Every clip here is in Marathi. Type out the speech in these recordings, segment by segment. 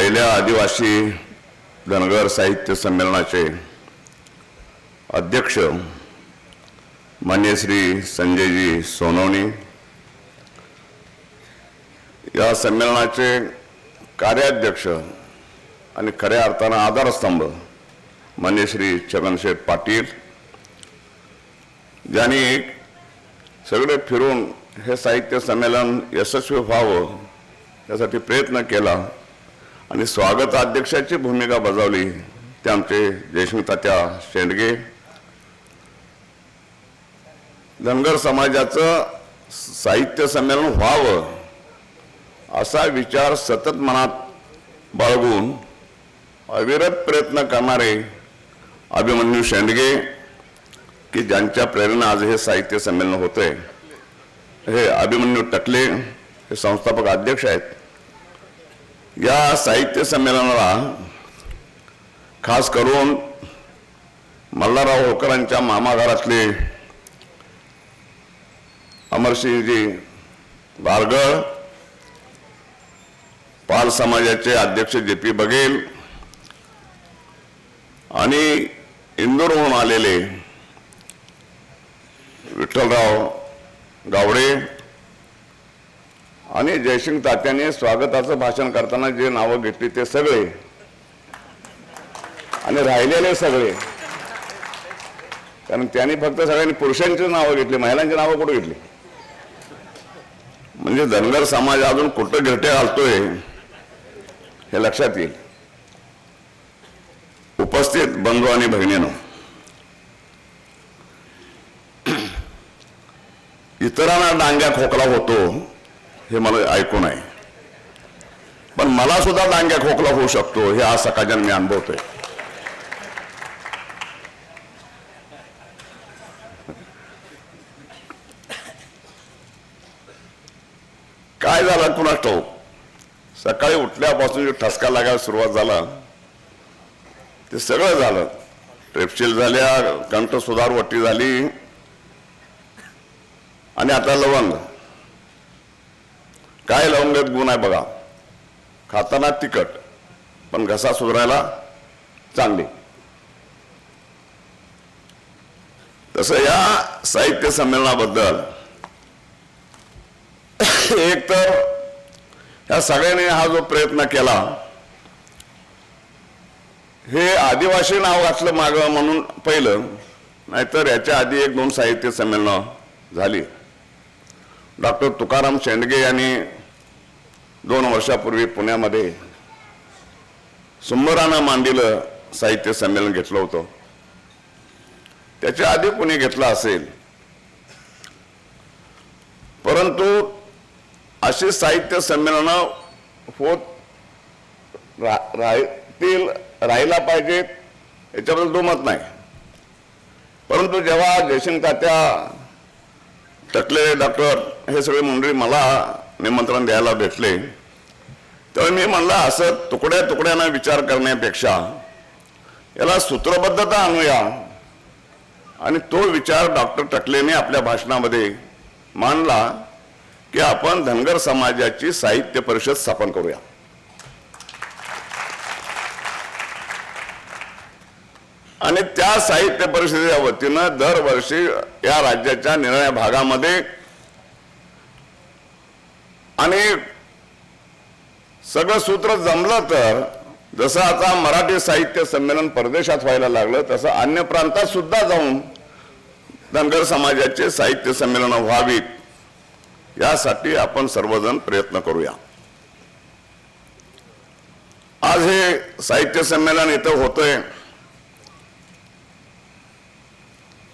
पहिल्या आदिवासी धनगर साहित्य संमेलनाचे अध्यक्ष माननीय श्री संजयजी सोनवणे, या संमेलनाचे कार्याध्यक्ष आणि खऱ्या अर्थाने आधारस्तंभ माननीय श्री छगनशेठ पाटील, ज्यांनी सगळे फिरून हे साहित्य संमेलन यशस्वी व्हावं यासाठी प्रयत्न केला आणि स्वागत अध्यक्षाची भूमिका बजावली ते आमचे जयसिंग तात्या शेंडगे। धनगर समाजाचं साहित्य संमेलन व्हावं असा विचार सतत मनात बाळगून अविरत प्रयत्न करणारे अभिमन्यू शेंडगे, की ज्यांच्या प्रेरणा आज हे साहित्य संमेलन होते, हे अभिमन्यू टकले हे संस्थापक अध्यक्ष आहेत। या साहित्य संमेलनाला खास करून मल्हारराव होळकरांच्या मामाघरातले अमरसिंहजी बारगळ, पाल समाजाचे अध्यक्ष जे.पी. बघेल आणि इंदूरहून आलेले विठ्ठलराव गावडे आणि जयसिंग तात्याने स्वागताचं भाषण करताना जे नावं घेतली ते सगळे आणि राहिलेले सगळे, कारण त्यांनी फक्त सगळ्यांनी पुरुषांची नावं घेतली, महिलांची नावं कुठे घेतली? म्हणजे धनगर समाज अजून कुठं गिरटे घालतोय हे लक्षात येईल। उपस्थित बंधू आणि भगिनींनो, इतरांना डांग्या खोकला होतो हे मला ऐकून आहे, पण मला सुद्धा डांग्या खोकला होऊ शकतो हे आज सकाळच्या मी अनुभवतोय। काय झालं कुणास ठाऊक, सकाळी उठल्यापासून जो ठसका लागायला सुरुवात झाला ते सगळं झालं। ट्रेपशील झाल्या, कंठ सुधारवटी झाली आणि आता लवंग। काय लवंगात गुण आहे बघा, खाताना तिखट पण घसा सुधारायला चांगली। तसं या साहित्य संमेलनाबद्दल एक तर या सगळ्यांनी हा जो प्रयत्न केला, हे आदिवासी नाव घातलं मागं म्हणून पहिलं, नाहीतर याच्या आधी 1-2 साहित्य संमेलन झाली। डॉक्टर तुकाराम शेंडगे यांनी 2 वर्षापूर्वी पुण्यामध्ये सुंबरानं मांडलेलं साहित्य संमेलन घेतलं होतं, त्याच्या आधी कुणी घेतलं असेल, परंतु अशी साहित्य संमेलन होत राहायला पाहिजेत याच्याबद्दल दुमत नाही। परंतु जेव्हा जयसिंग तात्या, टकले, डॉक्टर हे सगळे मंडळी मला निमंत्रण द्यायला भेटले, तेव्हा मी म्हणलं असं तुकड्या तुकड्यानं विचार करण्यापेक्षा याला सूत्रबद्धता आणूया, आणि तो विचार डॉक्टर टकलेने आपल्या भाषणामध्ये मांडला की आपण धनगर समाजाची साहित्य परिषद स्थापन करूया। आणि त्या साहित्य परिषदेच्या वतीनं दरवर्षी या राज्याच्या निरनिराळ्या भागामध्ये आणि सगळं सूत्र जमलं तर जसं आता मराठी साहित्य संमेलन परदेशात व्हायला लागलं, तसं अन्य प्रांतात सुद्धा जाऊन धनगर समाजाचे साहित्य संमेलन व्हावीत यासाठी आपण सर्वजण प्रयत्न करूया। आज हे साहित्य संमेलन इथं होतंय,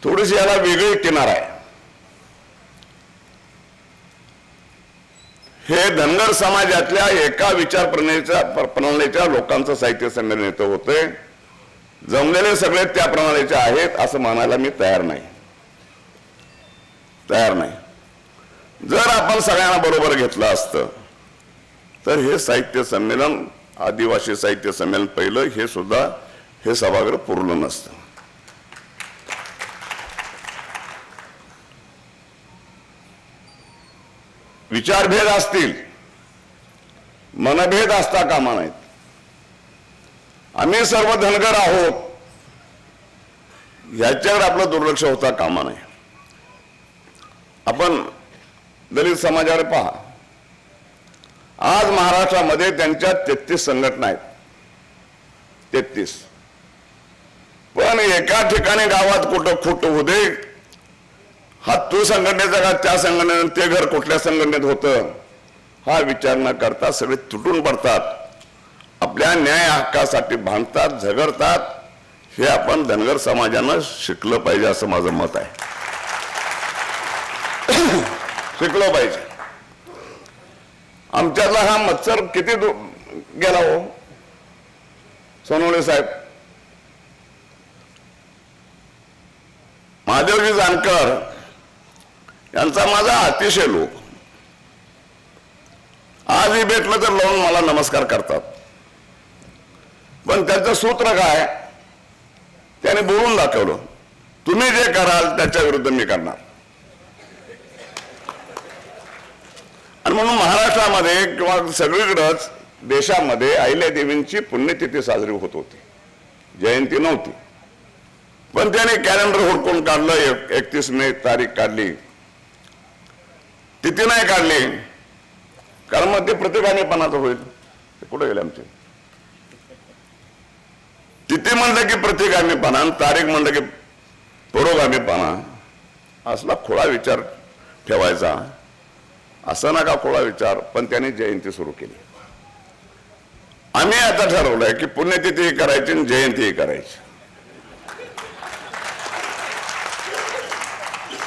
थोडीशी याला वेगळी किनार आहे। हे धनगर समाजातल्या एका विचार प्रणालीच्या लोकांचं साहित्य संमेलन इथं होतंय, जमलेले सगळे त्या प्रणालीचे आहेत असं म्हणायला मी तयार नाही। जर आपण सगळ्यांना बरोबर घेतलं असतं तर हे साहित्य संमेलन, आदिवासी साहित्य संमेलन पहिलं, हे सुद्धा हे सभागृह पुरलं नसतं। विचारभेद असतील, मनभेद असता कामा नाहीत, आम्ही सर्व धनगर आहोत ह्याच्याकडे आपलं दुर्लक्ष होता कामा नये. आपण दलित समाजाकडे पहा. आज महाराष्ट्रामध्ये त्यांच्या 33 संघटना आहेत. 33. पण एका ठिकाणी गावात कुठं खोट होऊ दे, हा तू संघटनेचा का त्या संघटनेनं ते घर कुठल्या संघटनेत होतं हा विचार न करता सगळे तुटून पडतात. आपल्या न्याय हक्कासाठी भांडतात, झगडतात. हे आपण धनगर समाजानं शिकलं पाहिजे असं माझं मत आहे. शिकलं पाहिजे. आमच्यातला हा मत्सर किती गेला हो सोनवणे साहेब. महादेवजी जानकर यांचा माझा अतिशय लोक. आजही भेटलं तर लावून मला नमस्कार करतात. पण त्याचं सूत्र काय, त्याने बोलून दाखवलं, तुम्ही जे कराल त्याच्या विरुद्ध मी करणार. आणि म्हणून महाराष्ट्रामध्ये किंवा सगळीकडेच देशामध्ये अहिल्यादेवींची पुण्यतिथी साजरी होत होती. जयंती नव्हती. पण त्याने कॅलेंडर हुडकून काढलं. 31 मे तारीख काढली. तिथी नाही काढली कारण मग ते प्रतिगामीपणाचं होईल. ते कुठे गेले आमचे. तिथी म्हणलं की प्रतिगामीपणा, तारीख म्हणलं की पुरोगामीपणा. असला खोळा विचार ठेवायचा. असं नका खोळा विचार. पण त्याने जयंती सुरू केली. आम्ही आता ठरवलंय की पुण्यतिथी करायची आणि जयंतीही करायची.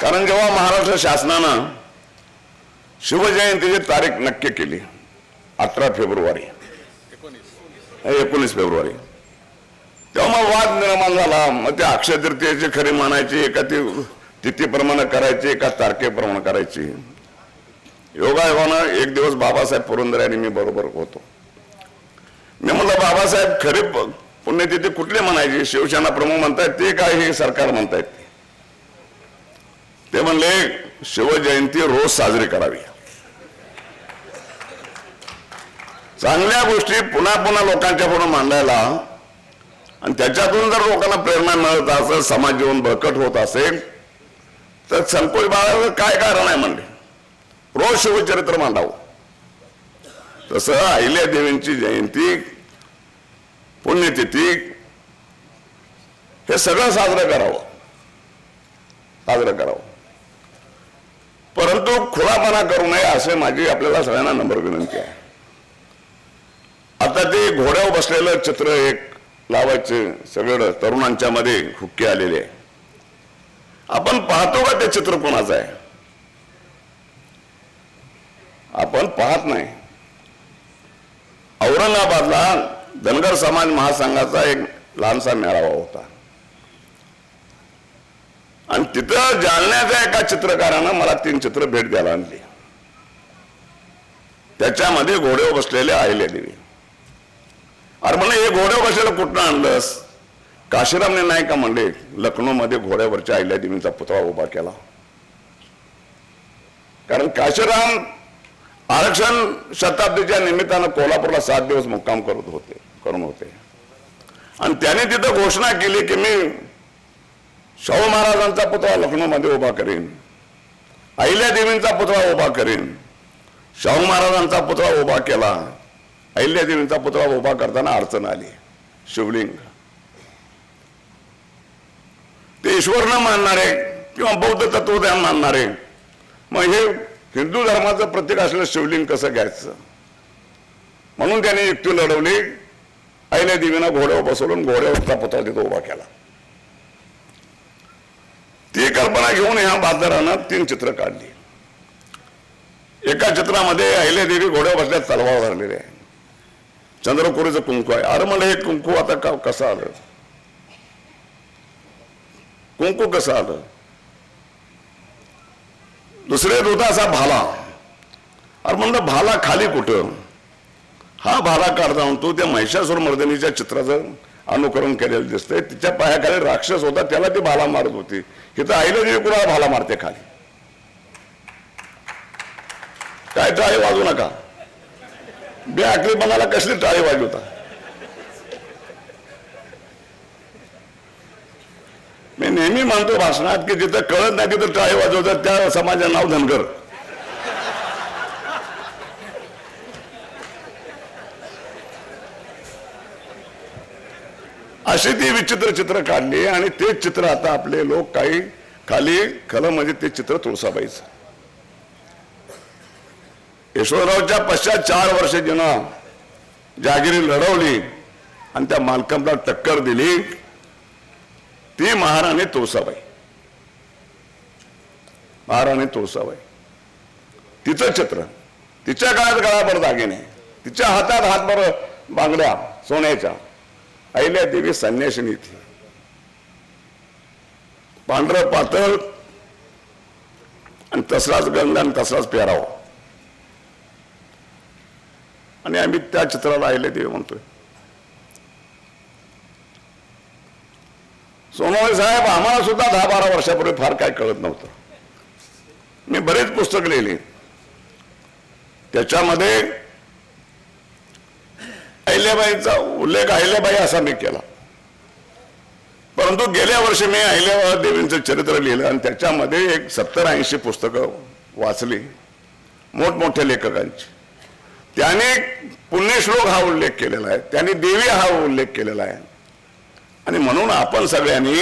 कारण जेव्हा महाराष्ट्र शासनानं शिवजयंतीची तारीख नक्की केली 18 फेब्रुवारी 19 फेब्रुवारी, तेव्हा मग वाद निर्माण झाला. मग ते अक्षय तृतीयेची खरी मानायची, एका ती तिथीप्रमाणे करायची, एका तारखेप्रमाणे करायची. योगायोगानं एक दिवस बाबासाहेब पुरंदरे आणि मी बरोबर होतो. मी म्हटलं बाबासाहेब खरी पुण्यतिथी कुठली म्हणायची, शिवसेना प्रमुख म्हणतायत ते काय हे सरकार म्हणतायत. ते म्हणले शिवजयंती रोज साजरी करावी. चांगल्या गोष्टी पुन्हा पुन्हा लोकांच्या पुढे मांडायला आणि त्याच्यातून जर लोकांना प्रेरणा मिळत असेल, समाज जीवन बळकट होत असेल तर संकोच बाळगायचं काय कारण आहे म्हणले. रोज शिवचरित्र मांडावं. तसं अहिल्यादेवींची जयंती, पुण्यतिथी हे सगळं साजरं करावं. परंतु खुळापणा करू नये असे माझी आपल्याला सगळ्यांना नम्र विनंती आहे. आता ते घोड्यावर बसलेलं चित्र एक लावायचे, सगळं तरुणांच्या मध्ये हुक्के आलेले आहे. आपण पाहतो का ते चित्र कोणाचं आहे? आपण पाहत नाही. औरंगाबादला धनगर समाज महासंघाचा एक लहानसा मेळावा होता आणि तिथं जालन्याच्या एका चित्रकारानं मला 3 चित्र भेट द्यायला आणली. त्याच्यामध्ये घोड्यावर बसलेले अहिल्यादेवी. अरे म्हणलं हे घोड्यावर बसलेलं कुठनं आणलंस? काशीरामने नाही का म्हणले लखनौ मध्ये घोड्यावरच्या अहिल्यादेवींचा पुतळा उभा केला. कारण काशीराम आरक्षण शताब्दीच्या निमित्तानं कोल्हापूरला 7 दिवस मुक्काम करून होते आणि त्याने तिथं घोषणा केली की मी शाहू महाराजांचा पुतळा लखनौ मध्ये उभा करीन, अहिल्यादेवींचा पुतळा उभा करीन. शाहू महाराजांचा पुतळा उभा केला. अहिल्यादेवींचा पुतळा उभा करताना अडचण आली. शिवलिंग ते ईश्वर न मानणारे किंवा बौद्ध तत्वज्ञान मानणारे, मग हे हिंदू धर्माचं प्रतीक असलेलं शिवलिंग कसं घ्यायचं? म्हणून त्याने युक्ती लढवली. अहिल्यादेवींना घोड्यावर बसवून घोड्यावरचा पुतळा तिथं उभा केला. ती कल्पना घेऊन ह्या बाजारानं 3 चित्र काढली. एका चित्रामध्ये अहिल्यादेवी घोड्यावर बसल्या तलवार धरलेली आहे. चंद्रकोरीचं कुंकू आहे. अरे म्हणलं हे कुंकू आता कसं आलं? कुंकू कसं आलं? दुसरे दुधाचा भाला. अरे म्हणलं भाला खाली कुठं? हा भाला काढता तो त्या महिषासुर मर्दिनीच्या चित्राचं अनुकरण केलेलं दिसतंय. तिच्या पायाखाली राक्षस होता, त्याला ती भाला मारत होती. इथं अहिल्यादेवी कुणाला भाला मारते खाली? काय टाळी वाजू नका. बेअक्कलीपणाला कसली टाळी वाजवता? मी नेहमी मानतो भाषणात की जिथं कळत नाही तिथं टाळे वाजवतात त्या समाजाचं नाव धनगर. अशी ती विचित्र चित्र काढली आणि तेच चित्र आता आपले लोक काही खाली खरं म्हणजे ते चित्र तुळसाबाईचं. यशवंतरावच्या पश्चात 4 वर्ष जिनं जहागिरी लढवली आणि त्या मालकमला टक्कर दिली ती महाराणी तुळसाबाई. महाराणी तुळसाबाई तिचं चित्र, तिच्या काळात गळाभर दागिने, तिच्या हातात हातभर बांगड्या सोन्याच्या. अहिल्यादेवी संन्यासिनी थी, पांढरं पातळ आणि तसलाच गंध आणि तसलाच पेहराव. आणि आम्ही त्या चित्राला अहिल्यादेवी म्हणतोय. सोनवणे साहेब, आम्हाला सुद्धा 10-12 वर्षापूर्वी फार काय कळत नव्हतं. मी बरेच पुस्तक लिहिली, त्याच्यामध्ये अहिल्याबाईचा उल्लेख अहिल्याबाई असा मी केला. परंतु गेल्या वर्षी मी अहिल्यादेवींचं चरित्र लिहिलं आणि त्याच्यामध्ये एक 70-80 पुस्तकं वाचली मोठमोठ्या लेखकांची. त्याने पुण्यश्लोक हा उल्लेख केलेला आहे, त्याने देवी हा उल्लेख केलेला आहे. आणि म्हणून आपण सगळ्यांनी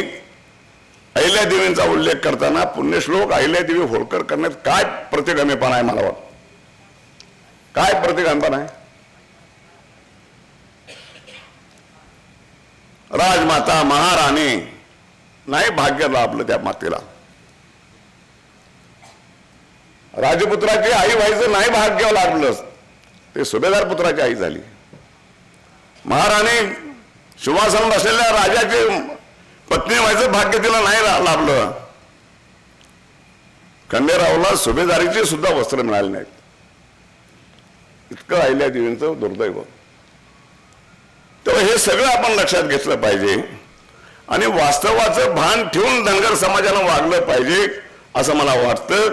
अहिल्यादेवींचा उल्लेख करताना पुण्यश्लोक अहिल्यादेवी होळकर करण्यात काय प्रतिगामीपणा आहे? मला वाटतं काय प्रतिगामीपणा आहे? राजमाता महाराणी नाही भाग्य लाभलं त्या मातेला. राजपुत्राची आई व्हायचं नाही भाग्य लाभलं, ते सुभेदार पुत्राची आई झाली. महाराणी सिंहासन बसलेल्या राजाची पत्नी व्हायचं भाग्य तिला नाही लाभलं. खंडेरावला सुभेदारीची सुद्धा वस्त्र मिळाली नाहीत. इतकं अहिल्यादेवींचं दुर्दैव. तर हे सगळं आपण लक्षात घेतलं पाहिजे आणि वास्तवाचं भान ठेवून धनगर समाजानं वागलं पाहिजे असं मला वाटतं.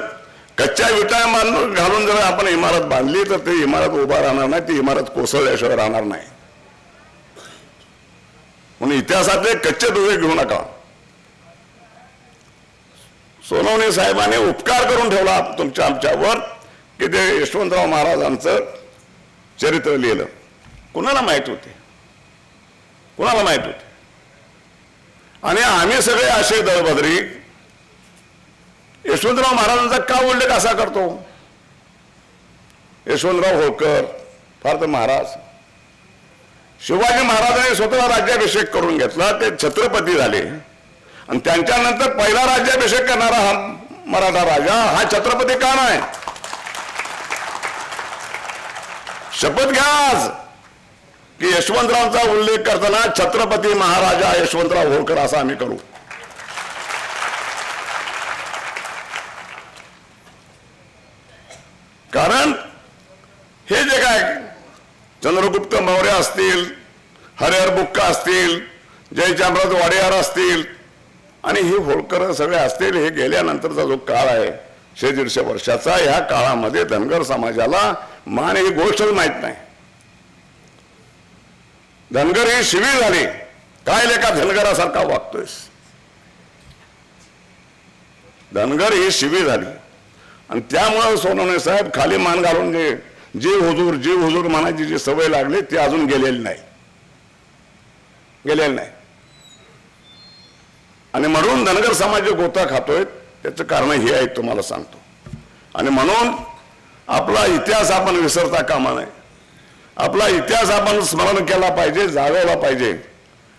कच्च्या विटा घालून जर आपण इमारत बांधली तर ती इमारत उभा राहणार नाही, ती इमारत कोसळल्याशिवाय राहणार नाही. म्हणून इतिहासातले कच्चे दुवे घेऊ नका. सोनवणे साहेबांनी उपकार करून ठेवला तुमच्या आमच्यावर की ते यशवंतराव महाराजांचं चरित्र लिहिलं. कुणाला माहित होते? कुणाला माहित होते? आणि आम्ही सगळे असे दळबद्री यशवंतराव महाराजांचा का उल्लेख असा करतो? यशवंतराव होळकर फार तर महाराज. शिवाजी महाराजांनी स्वतः राज्याभिषेक करून घेतला, ते छत्रपती झाले आणि त्यांच्यानंतर पहिला राज्याभिषेक करणारा हा मराठा राजा हा छत्रपती का नाही? शपथ घ्या आज की यशवंतरावांचा उल्लेख करताना छत्रपती महाराजा यशवंतराव होळकर असा आम्ही करू. कारण हे जे काय चंद्रगुप्त मौर्य असतील, हरिहर बुक्का असतील, जयचामराज वाडेयार असतील आणि हे होळकर सगळे असतील, हे गेल्यानंतरचा जो काळ आहे 100-150 वर्षाचा, ह्या काळामध्ये धनगर समाजाला मान ही गोष्टच माहित नाही. धनगर ही शिवी झाली. काय लेखा धनगरासारखा वागतोयस? धनगर ही शिवी झाली आणि त्यामुळे सोनवणे साहेब खाली मान घालून जीव हुजूर म्हणायची जी सवय लागली ती अजून गेलेली नाही. आणि म्हणून धनगर समाज जो गोता खातोय त्याचं कारण हे आहे, तुम्हाला सांगतो. आणि म्हणून आपला इतिहास आपण विसरता कामा नये. आपला इतिहास आपण स्मरण केला पाहिजे, जागवला पाहिजे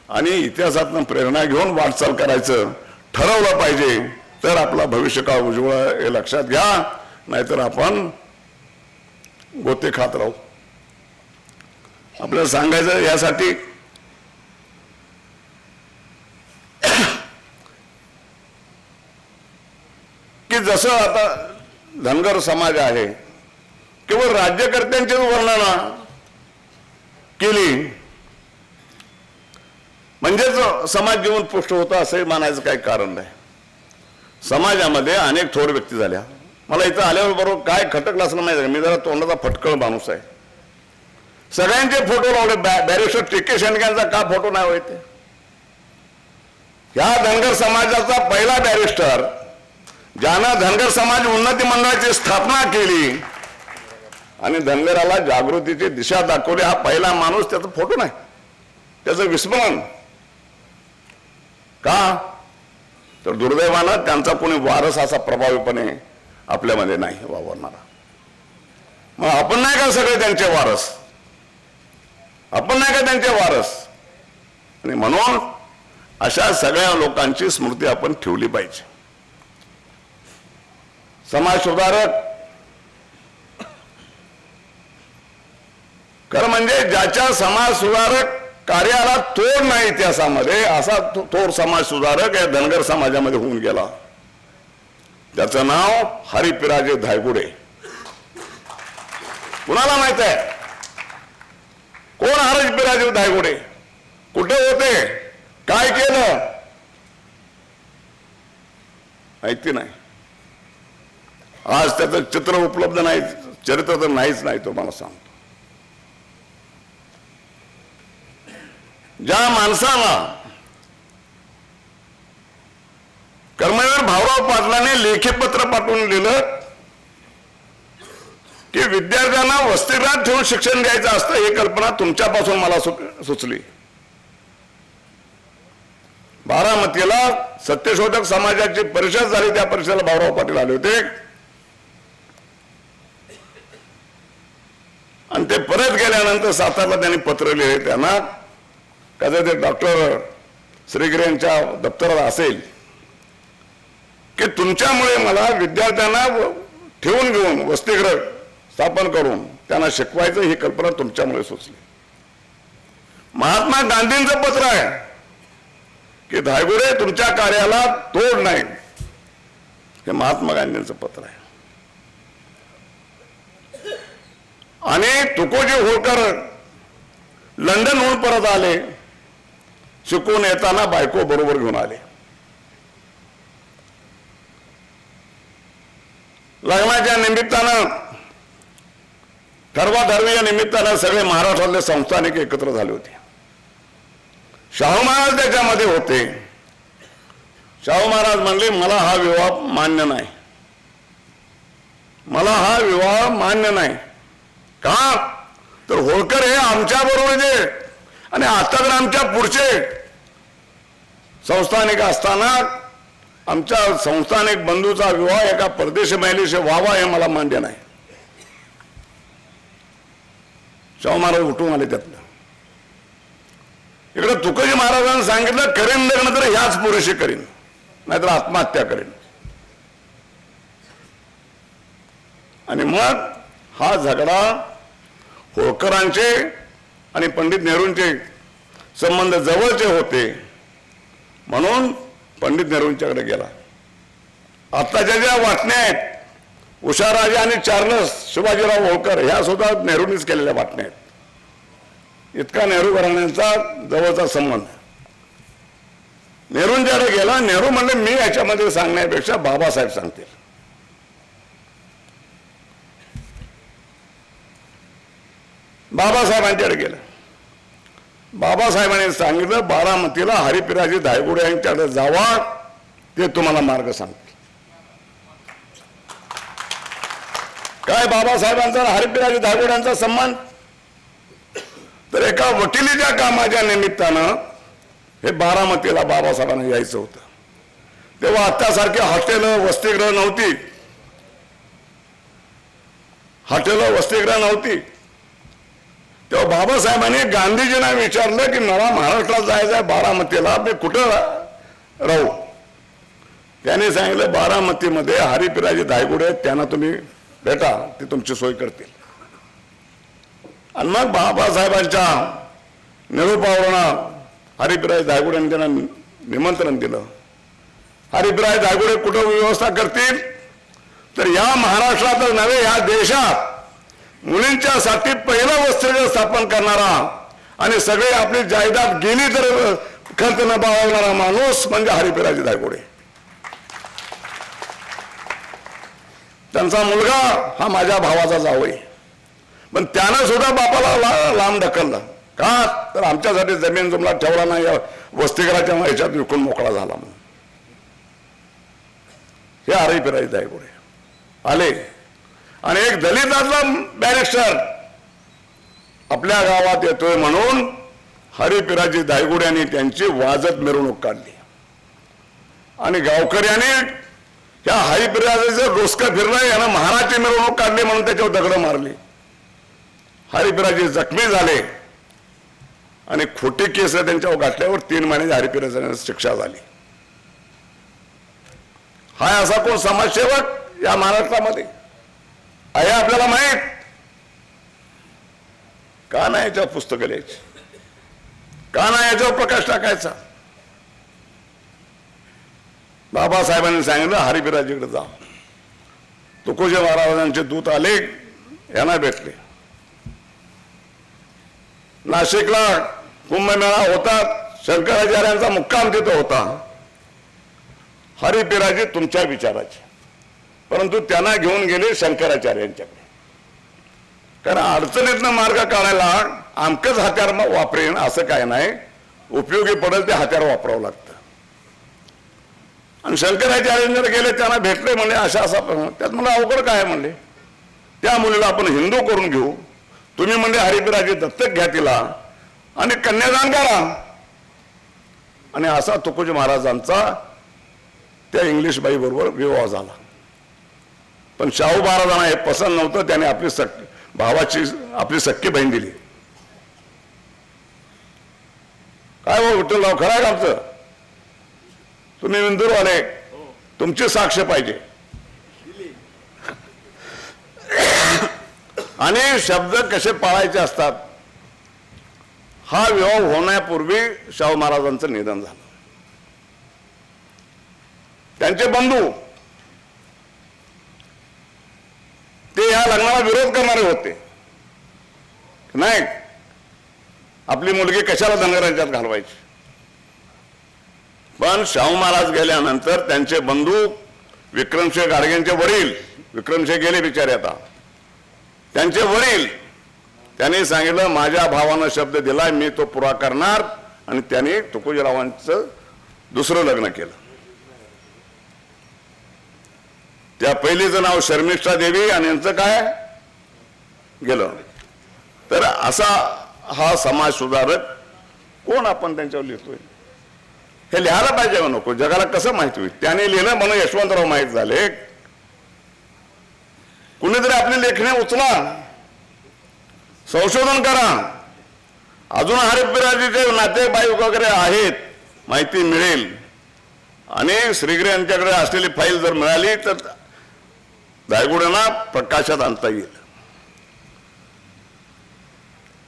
आणि इतिहासातून प्रेरणा घेऊन वाटचाल करायचं ठरवलं पाहिजे. तर आपला भविष्यकाळ उज्ज्वल हे लक्षात घ्या, नाहीतर आपण गोते खात राहू. आपल्याला सांगायचं यासाठी की जसं आता धनगर समाज आहे केवळ राज्यकर्त्यांचीच वर्णना केली म्हणजेच समाज जीवन पुष्ट होतं असं मानायचं काही कारण नाही. समाजामध्ये अनेक थोर व्यक्ती झाल्या. मला इथं आल्यावर बरोबर काय खटकलं असं माहिती आहे, मी जरा तोंडाचा फटकळ माणूस आहे. सगळ्यांचे फोटो लावले. बॅरिस्टर टी के शेंडग्यांचा का फोटो नाही होते? ह्या धनगर समाजाचा पहिला बॅरिस्टर ज्यानं धनगर समाज उन्नती मंडळाची स्थापना केली आणि धनगराला जागृतीची दिशा दाखवली, हा पहिला माणूस, त्याचा फोटो नाही, त्याचं विस्मरण का? तर दुर्दैवानं त्यांचा कोणी वारस असा प्रभावीपणे आपल्यामध्ये नाही वावरणारा. मग आपण नाही का सगळे त्यांचे वारस? आपण नाही का त्यांचे वारस? आणि म्हणून अशा सगळ्या लोकांची स्मृती आपण ठेवली पाहिजे. समाज सुधारक खरं म्हणजे ज्याच्या समाज सुधारक कार्याला तोड नाही इतिहासामध्ये, असा थोर समाज सुधारक या धनगर समाजामध्ये होऊन गेला. त्याचं नाव हरिपिराजे धायगुडे. कुणाला माहित आहे कोण हरिपिराजे धायगुडे? कुठे होते? काय केलं? माहिती नाही. आज त्याचं चित्र उपलब्ध नाही, चरित्र तर नाहीच नाही. तो मला सांगतो, ज्या माणसाला कर्मवीर भाऊराव पाटलांनी लेखी पत्र पाठवून लिहिलं की विद्यार्थ्यांना वसतिगृहात ठेवून शिक्षण द्यायचं असतं, ही कल्पना तुमच्यापासून मला सुचली. बारामतीला सत्यशोधक समाजाची परिषद झाली, त्या परिषदेला भाऊराव पाटील आले होते आणि ते परत गेल्यानंतर सातारला त्यांनी पत्र लिहिले. त्यांना कदाचित डॉक्टर श्रीगिरे यांच्या दप्तरात असेल की तुमच्यामुळे मला विद्यार्थ्यांना ठेवून घेऊन वसतिगृह स्थापन करून त्यांना शिकवायचं, ही कल्पना तुमच्यामुळे सुचली. महात्मा गांधींचं पत्र आहे की धायगुडे तुमच्या कार्याला तोड नाही, हे महात्मा गांधींचं पत्र आहे. आणि तुकोजी होळकर लंडनहून परत आले, शिकून येताना बायको बरोबर घेऊन आले. लग्नाच्या निमित्तानं, ठरवाठरवीच्या निमित्तानं सगळे महाराष्ट्रातले संस्थानिक एकत्र झाले होते. शाहू महाराज त्याच्यामध्ये होते. शाहू महाराज म्हणले मला हा विवाह मान्य नाही, मला हा विवाह मान्य नाही. का? तर होळकर हे आमच्या बरोबरचे आणि आता तर आमच्या पुढचे संस्थानिक असताना आमच्या संस्थानिक बंधूचा विवाह एका परदेशी महिलेशी व्हावा हे मला मान्य नाही. शाहू महाराज उठून आले त्यातलं. इकडे तुकोजी महाराजांनी सांगितलं करेन लग्न तर ह्याच पुरेशी करीन, नाहीतर आत्महत्या करेन. आणि मग हा झगडा होळकरांचे आणि पंडित नेहरूंचे संबंध जवळचे होते म्हणून पंडित नेहरूंच्याकडे गेला. आत्ताच्या ज्या वाटण्या आहेत, उषाराजे आणि चार्लस शिवाजीराव होळकर, ह्या सुद्धा नेहरूंनीच केलेल्या वाटण्या आहेत. इतका नेहरू घराण्यांचा जवळचा संबंध. नेहरूंच्याकडे गेला. नेहरू म्हणले मी याच्यामध्ये सांगण्यापेक्षा बाबासाहेब सांगतील. बाबासाहेबांच्याकडे गेलं. बाबासाहेबांनी सांगितलं बारामतीला हरिपिराजे धायगुडे यांच्याकडे जावा, ते तुम्हाला मार्ग सांगतील. काय बाबासाहेबांचा हरिपिराजे धायगुड्यांचा संबंध? तर एका वकिलीच्या कामाच्या निमित्तानं हे बारामतीला बाबासाहेबांना यायचं होतं. तेव्हा आत्तासारखे हॉटेलं वसतिगृह नव्हती, हॉटेलं वसतिगृह नव्हती. तेव्हा बाबासाहेबांनी गांधीजींना विचारलं की मला महाराष्ट्रात जायचं आहे बारामतीला, मी कुठं राहू? त्यांनी सांगितलं बारामतीमध्ये हरिपिराजे धायगुडे, त्यांना तुम्ही भेटा, ते तुमची सोय करतील. आणि मग बाबासाहेबांच्या निरोपावरून हरिपिराजे धायगुडे यांनी त्यांना निमंत्रण दिलं. हरिपिराजे धायगुडे कुठं व्यवस्था करतील? तर या महाराष्ट्रातच नव्हे, या देशात मुलींच्यासाठी पहिलं वसतिगृह स्थापन करणारा आणि सगळे आपली जायदाद गेली तर खर्च न बाळगणारा माणूस म्हणजे हरिपिराजे धायगुडे. त्यांचा मुलगा हा माझ्या भावाचा जावई, पण त्यानं सुद्धा बापाला लांब ढकललं. का तर आमच्यासाठी जमीन जुमला ठेवला नाही, वसतिगृहाच्या ह्याच्यात विकून मोकळा झाला म्हणून. हे हरिपिराजी दायगुडे आले आणि एक दलितातला बॅरिस्टर आपल्या गावात येतोय म्हणून हरिपिराजी दायगुड्यांनी त्यांची वाजत मिरवणूक काढली आणि गावकऱ्याने त्या हरिपिराजीचं डोसकं फिरलं, यानं महाराजची मिरवणूक काढली म्हणून त्याच्यावर दगड मारली. हरिपिराजी जखमी झाले आणि खोटी केस त्यांच्यावर घातल्यावर 3 महिन्याची हरिपिराजींना शिक्षा झाली. हाय असा कोण समाजसेवक या महाराष्ट्रामध्ये आहे आपल्याला माहित का नाही? याच्यावर पुस्तकं लिहायची का नाही? याच्यावर प्रकाश टाकायचा. बाबासाहेबांनी सांगितलं हरिपिराजीकडे जा. तुकोजी महाराजांचे दूत आले, यांना भेटले. नाशिकला कुंभमेळा होता, शंकराचार्यांचा मुक्काम तिथं होता. हरिपिराजी तुमच्या विचाराचे, परंतु त्यांना घेऊन गेले शंकराचार्यांच्याकडे. कारण अडचणीतनं मार्ग काढायला आमकंच हत्यार वापरेन असं काय नाही, उपयोगी पडेल ते हत्यार वापरावं लागतं. आणि शंकराचार्य गेले, त्यांना भेटले, म्हणले अशा असा. त्यात मला अवघड काय म्हणले, त्या मुलीला आपण हिंदू करून घेऊ, तुम्ही म्हणजे हरिपिराजी दत्तक घ्या तिला आणि कन्यादान करा. आणि असा तुकोजी महाराजांचा त्या इंग्लिश बाई बरोबर विवाह झाला. पण शाहू महाराजांना हे पसंत नव्हतं, त्याने आपली भावाची आपली सख्खी बहीण दिली. काय हो विठ्ठलराव, खरं आहे आमचं? तुम्ही इंदूरवाले, तुमची साक्ष पाहिजे. आणि शब्द कसे पाळायचे असतात. हा विवाह होण्यापूर्वी शाहू महाराजांचं निधन झालं. त्यांचे बंधू ते या लग्नाला विरोध करणारे होते. नाही, आपली मुलगी कशाला धनगरांच्यात घालवायची. पण शाहू महाराज गेल्यानंतर त्यांचे बंधू विक्रमसिंह गाडगेंचे वडील, विक्रमसिंह गेले बिचारे आता, त्यांचे वडील त्यांनी सांगितलं माझ्या भावानं शब्द दिलाय, मी तो पुरा करणार. आणि त्यांनी तुकोजीरावांचं दुसरं लग्न केलं. त्या पहिलीचं नाव शर्मिष्ठा देवी आणि यांचं काय गेलं. तर असा हा समाज सुधारक कोण आपण त्यांच्यावर लिहितोय, हे लिहायला पाहिजे नको, जगाला कसं माहिती होईल. त्याने लिहिलं म्हणून यशवंतराव माहीत झाले. कुणीतरी आपली लेखणी उचला, संशोधन करा. अजून हरिपिराजीचे नातेवाईक वगैरे आहेत, माहिती मिळेल. आणि श्रीगिरी यांच्याकडे असलेली फाईल जर मिळाली तर दायगुड्यांना प्रकाशात आणता येईल.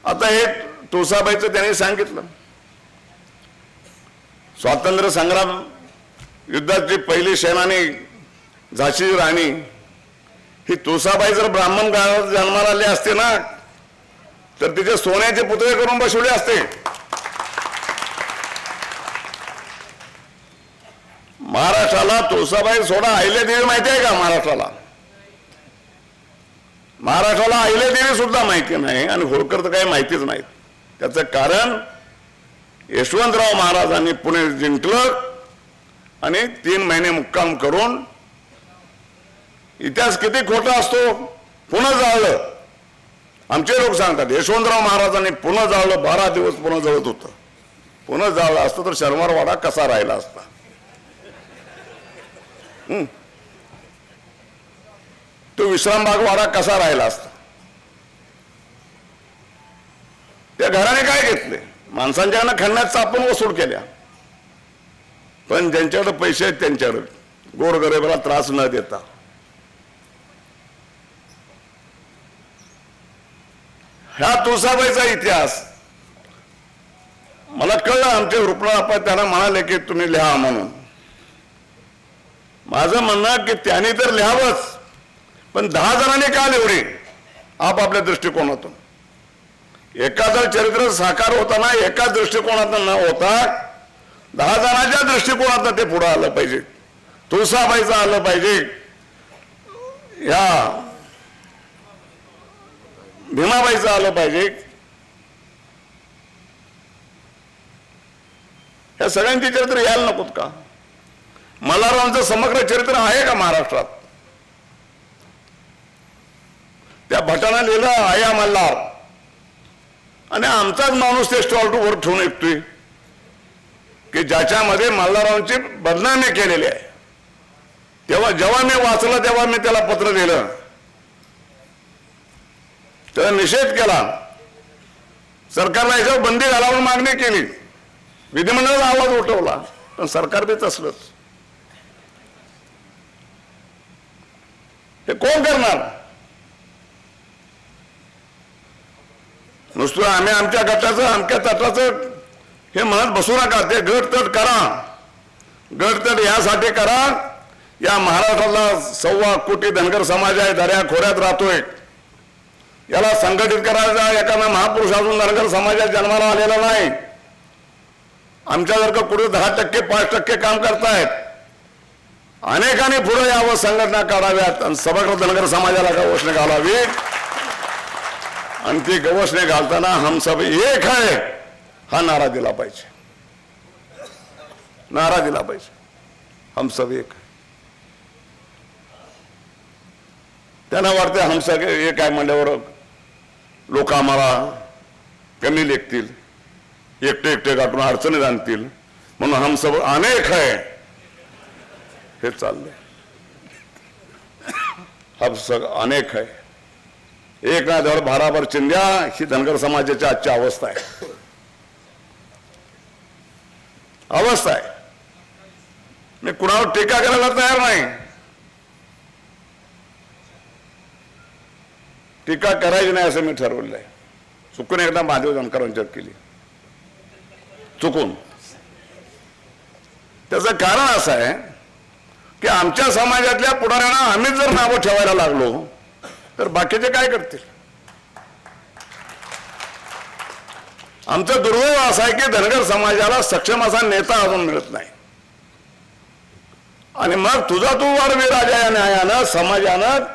आता हे तुळसाबाईचं त्यांनी सांगितलं, स्वातंत्र्य संग्राम युद्धाची पहिली सेनानी झाशीची राणी ही तुळसाबाई जर ब्राह्मण घरात जन्माला आले असते ना, तर तिचे सोन्याचे पुतळे करून बसवले असते. महाराष्ट्राला तुळसाबाई सोडा अहिल्यादेवी माहिती आहे का? महाराष्ट्राला अहिल्यादेवी सुद्धा माहिती नाही आणि होळकर तर काही माहितीच नाहीत. त्याचं कारण यशवंतराव महाराजांनी पुणे जिंकलं आणि 3 महिने मुक्काम करून, इतिहास किती खोटा असतो, पुन्हा जाळलं. आमचे लोक सांगतात यशवंतराव महाराजांनी पुन्हा जाळलं, 12 दिवस पुन्हा जळत होतं. पुन्हा जाळलं असतं तर शनिवारवाडा कसा राहिला असता. तो विश्रामबाग वाडा कसा राहिला असता. त्या घराने काय घेतले, माणसांच्याकडनं खंडात चापून वसूल केल्या. पण ज्यांच्याकडे पैसे आहेत त्यांच्याकडे गोरगरिबाला त्रास न देता. ह्या तुळसाबाईचा इतिहास मला कळलं. आमचे रुपणाप्पा त्यांना म्हणाले की तुम्ही लिहा म्हणून. माझं म्हणणं की त्यांनी तर लिहावंच, पण 10 जणांनी का लिवडे आपापल्या दृष्टिकोनातून. एखादं चरित्र साकार होताना एका दृष्टिकोनातून न होता 10 जणांच्या दृष्टिकोनातून ते पुढे आलं पाहिजे. तुळसाबाईचं आलं पाहिजे, या भीमाबाईचं आलं पाहिजे. या सगळ्यांची चरित्र यायला नकोत का? मल्हाररावांचं समग्र चरित्र आहे का महाराष्ट्रात? त्या भटानं लिहिलं आया मल्हार, आणि आमचाच माणूस ते स्टॉल वर ठेवून येतोय की ज्याच्यामध्ये मल्हाररावांची बदनामी केलेली आहे. जेव्हा मी वाचलं तेव्हा मी त्याला पत्र दिलं, त्याचा निषेध केला, सरकारला याच्यावर बंदी घालावून मागणी केली, विधिमंडळाचा आवाज उठवला, पण सरकार बी तसलंच. हे कोण करणार? नुसतं आम्ही आमच्या गटाचं अमक्या तटाचं हे म्हणत बसू नका. ते गटतट करा. गटतट यासाठी करा, या महाराष्ट्राला 1.25 कोटी धनगर समाज आहे, दऱ्या खोऱ्यात राहतोय, याला संघटित करायचा. एखादा महापुरुष अजून धनगर समाजात जन्माला आलेला नाही. आमच्यासारखं पुढे 10% 5% काम करतायत. अनेकांनी पुढे यावं, संघटना काढाव्यात आणि समग्र धनगर समाजाला गवसणे घालावी. आणि ती गवसणे घालताना हम सब एक है हा नारा दिला पाहिजे. नारा दिला पाहिजे, हम सब एक. त्यांना वाटते हम सब एक आहे म्हणल्यावर लोक आम्हाला कमी लेखतील, एकटे गाठून अडचणीत आणतील, म्हणून हम सब अनेक है हे चाललंय. हम सब अनेक है, एक ना धड भाराभर चिंध्या, ही धनगर समाजाची आजची अवस्था आहे. अवस्था आहे. मी कुणावर टीका करायला तयार नाही. टीका करायची नाही असं मी ठरवलेलं आहे. चुकून एकदा महादेव जानकरांच्यावर केली, चुकून. त्याचं कारण असं आहे की आमच्या समाजातल्या पुढाऱ्यांना आम्हीच जर नावं ठेवायला लागलो तर बाकीचे काय करतील? आमचं दुर्दैव असं आहे की धनगर समाजाला सक्षम असा नेता अजून मिळत नाही. आणि मग तुझा तू वाढवी राजा या न्यायानं समाजानं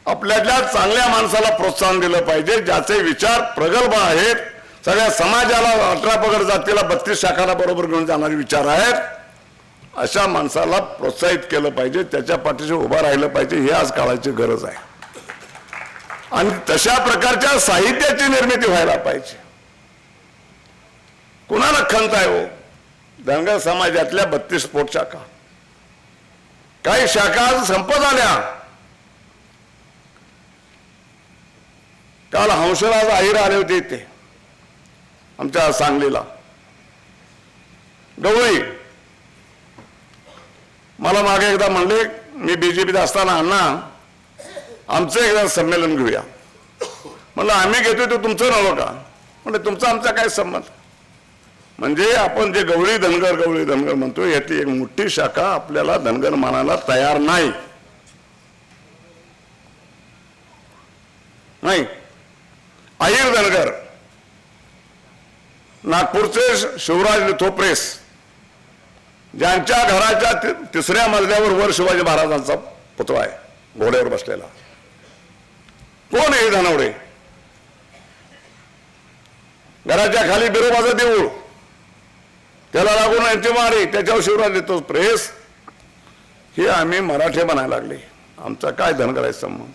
आपल्यातल्या चांगल्या माणसाला प्रोत्साहन दिलं पाहिजे, ज्याचे विचार प्रगल्भ आहेत, सगळ्या समाजाला 18 पगड जातीला 32 शाखाला बरोबर घेऊन जाणारे विचार आहेत, अशा माणसाला प्रोत्साहित केलं पाहिजे, त्याच्या पाठीशी उभा राहिलं पाहिजे. ही आज काळाची गरज आहे. आणि तशा प्रकारच्या साहित्याची निर्मिती व्हायला पाहिजे. कुणाला खंत आहे हो? धनगर समाजातल्या 32 पोट शाखा, काही शाखा संपत आल्या. काल हंसराज आहिर आले होते इथे आमच्या सांगलीला, गवळी. मला मागे एकदा म्हणले, मी बीजेपीत असताना अण्णा आमचं एकदा संमेलन घेऊया. म्हणलं आम्ही घेतोय तो तुमचं नव्हतं का? म्हणजे तुमचा आमचा काय संबंध? म्हणजे आपण जे गवळी धनगर म्हणतो, यातली एक मोठी शाखा आपल्याला धनगर मानायला तयार नाही. आहिर धनगर, नागपूरचे शिवराज थोपरेस, ज्यांच्या घराच्या 3ऱ्या मजल्यावर वर शिवाजी महाराजांचा पुतळा आहे घोड्यावर बसलेला. कोण आहे धनवडे? घराच्या खाली बिरोबाचं देऊळ, त्याला लागून यांची मारी, त्याच्यावर शिवराज देतो प्रेस. हे आम्ही मराठे बनायला लागले. आमचा काय धनगराचा संबंध?